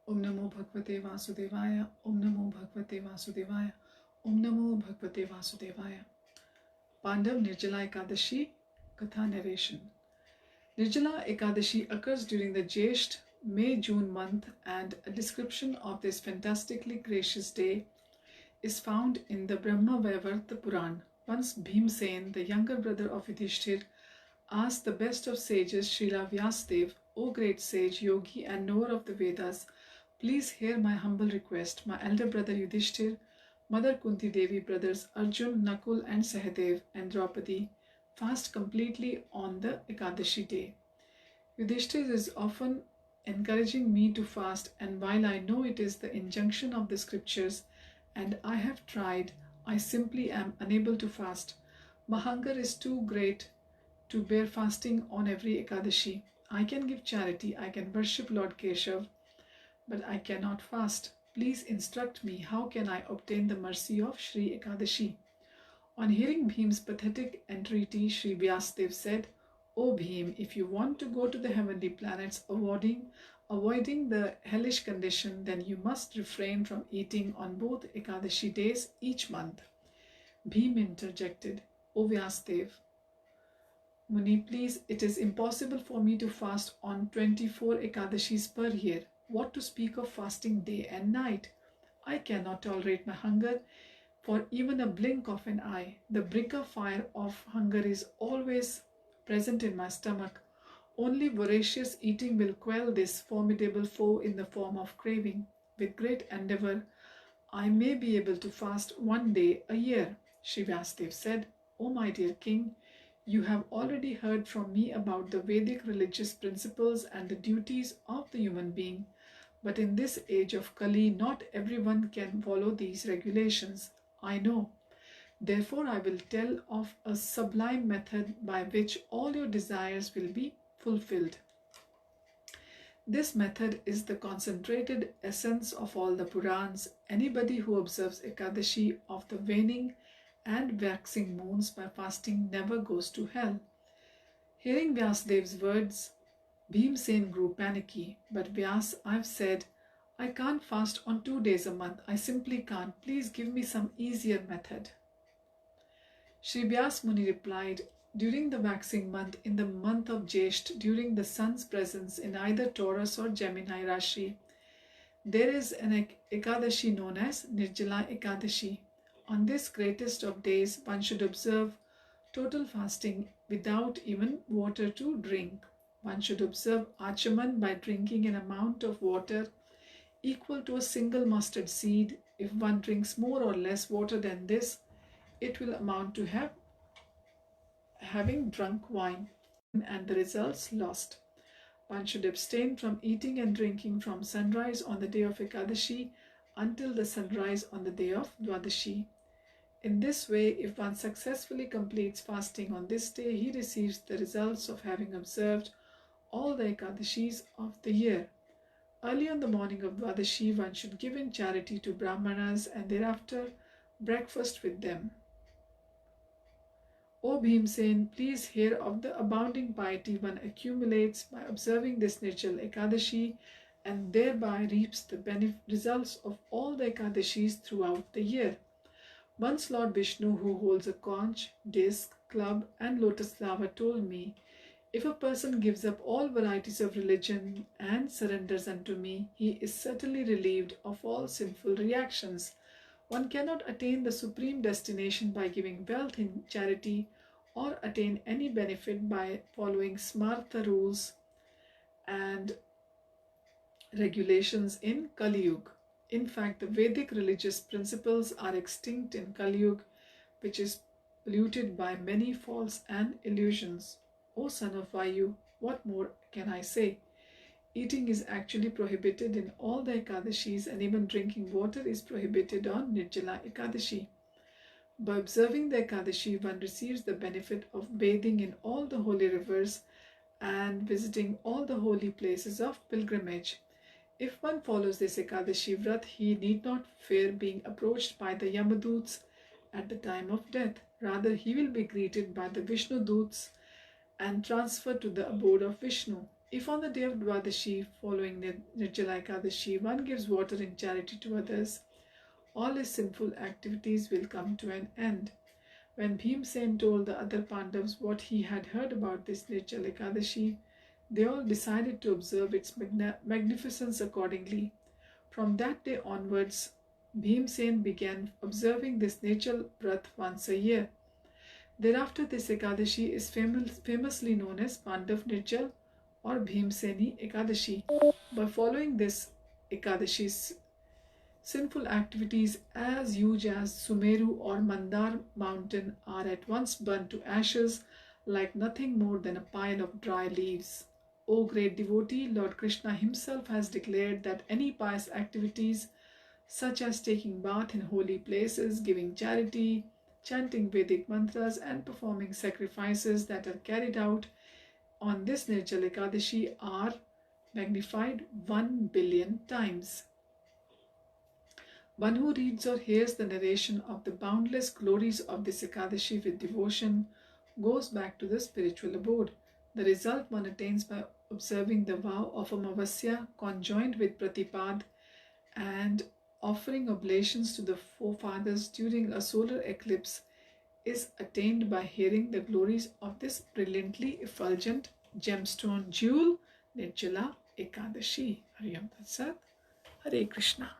Om Namo Bhagavate Vasudevaya. Om Namo Bhagavate Vasudevaya. Om Namo Bhagavate Vasudevaya. Pandav Nirjala Ekadashi Katha narration. Nirjala Ekadashi occurs during the Jesht May-June month, and a description of this fantastically gracious day is found in the Brahma Vaivarta Puran. Once Bhimsen, the younger brother of Yudhishthir, asked the best of sages, Srila Vyasadeva, O great sage, yogi and knower of the Vedas, please hear my humble request. My elder brother Yudhishthir, mother Kunti Devi, brothers Arjun, Nakul and Sahadev and Draupadi fast completely on the Ekadashi day. Yudhishthir is often encouraging me to fast, and while I know it is the injunction of the scriptures and I have tried, I simply am unable to fast. My hunger is too great to bear fasting on every Ekadashi. I can give charity, I can worship Lord Keshav, but I cannot fast. Please instruct me, how can I obtain the mercy of Sri Ekadashi? On hearing Bhim's pathetic entreaty, Sri Vyasadeva said, O Bhim, if you want to go to the heavenly planets avoiding the hellish condition, then you must refrain from eating on both Ekadashi days each month. Bhim interjected, O Vyasadeva, Muni, please, it is impossible for me to fast on 24 Ekadashis per year. What to speak of fasting day and night? I cannot tolerate my hunger for even a blink of an eye. The bricker fire of hunger is always present in my stomach. Only voracious eating will quell this formidable foe in the form of craving. With great endeavor, I may be able to fast one day a year. Shri Vyasadeva said, O my dear king, you have already heard from me about the Vedic religious principles and the duties of the human being. But in this age of Kali, not everyone can follow these regulations. I know. Therefore, I will tell of a sublime method by which all your desires will be fulfilled. This method is the concentrated essence of all the Purans. Anybody who observes Ekadashi of the waning and waxing moons by fasting never goes to hell. Hearing Vyasadeva's words, Bhimsen grew panicky. But Vyas, I've said, I can't fast on 2 days a month. I simply can't. Please give me some easier method. Shri Vyas Muni replied, during the waxing month, in the month of Jesht, during the sun's presence in either Taurus or Gemini Rashi, there is an Ekadashi known as Nirjala Ekadashi. On this greatest of days, one should observe total fasting without even water to drink. One should observe Achaman by drinking an amount of water equal to a single mustard seed. If one drinks more or less water than this, it will amount to having drunk wine, and the results lost. One should abstain from eating and drinking from sunrise on the day of Ekadashi until the sunrise on the day of Dwadashi. In this way, if one successfully completes fasting on this day, he receives the results of having observed all the Ekadashis of the year. Early on the morning of Dwadashi, one should give in charity to Brahmanas and thereafter breakfast with them. O Bhimsen, please hear of the abounding piety one accumulates by observing this Nirjal Ekadashi and thereby reaps the results of all the Ekadashis throughout the year. Once Lord Vishnu, who holds a conch, disc, club and lotus flower, told me, if a person gives up all varieties of religion and surrenders unto me, he is certainly relieved of all sinful reactions. One cannot attain the supreme destination by giving wealth in charity or attain any benefit by following smartha rules and regulations in Kali Yuga. In fact, the Vedic religious principles are extinct in Kali Yuga, which is polluted by many faults and illusions. O son of Vayu, what more can I say? Eating is actually prohibited in all the Ekadashis, and even drinking water is prohibited on Nirjala Ekadashi. By observing the Ekadashi, one receives the benefit of bathing in all the holy rivers and visiting all the holy places of pilgrimage. If one follows this Ekadashi Vrat, he need not fear being approached by the Yamaduts at the time of death. Rather, he will be greeted by the Vishnu Doots and transferred to the abode of Vishnu. If on the day of Dwadashi, following the Nirjala Ekadashi, one gives water in charity to others, all his sinful activities will come to an end. When Bhimsen told the other Pandavas what he had heard about this Nirjala Ekadashi, they all decided to observe its magnificence accordingly. From that day onwards, Bhimsen began observing this Nirjal Vrat once a year. Thereafter, this Ekadashi is famously known as Pandav Nirjal or Bhimseni Ekadashi. By following this Ekadashi's sinful activities as huge as Sumeru or Mandar mountain are at once burnt to ashes like nothing more than a pile of dry leaves. O great devotee, Lord Krishna himself has declared that any pious activities such as taking bath in holy places, giving charity, chanting Vedic mantras and performing sacrifices that are carried out on this Nirjala Ekadashi are magnified 1 billion times. One who reads or hears the narration of the boundless glories of this Ekadashi with devotion goes back to the spiritual abode. The result one attains by observing the vow of Amavasya conjoined with Pratipad and offering oblations to the forefathers during a solar eclipse is attained by hearing the glories of this brilliantly effulgent gemstone jewel, Nirjala Ekadashi. Hare Tat Sat. Hare Krishna.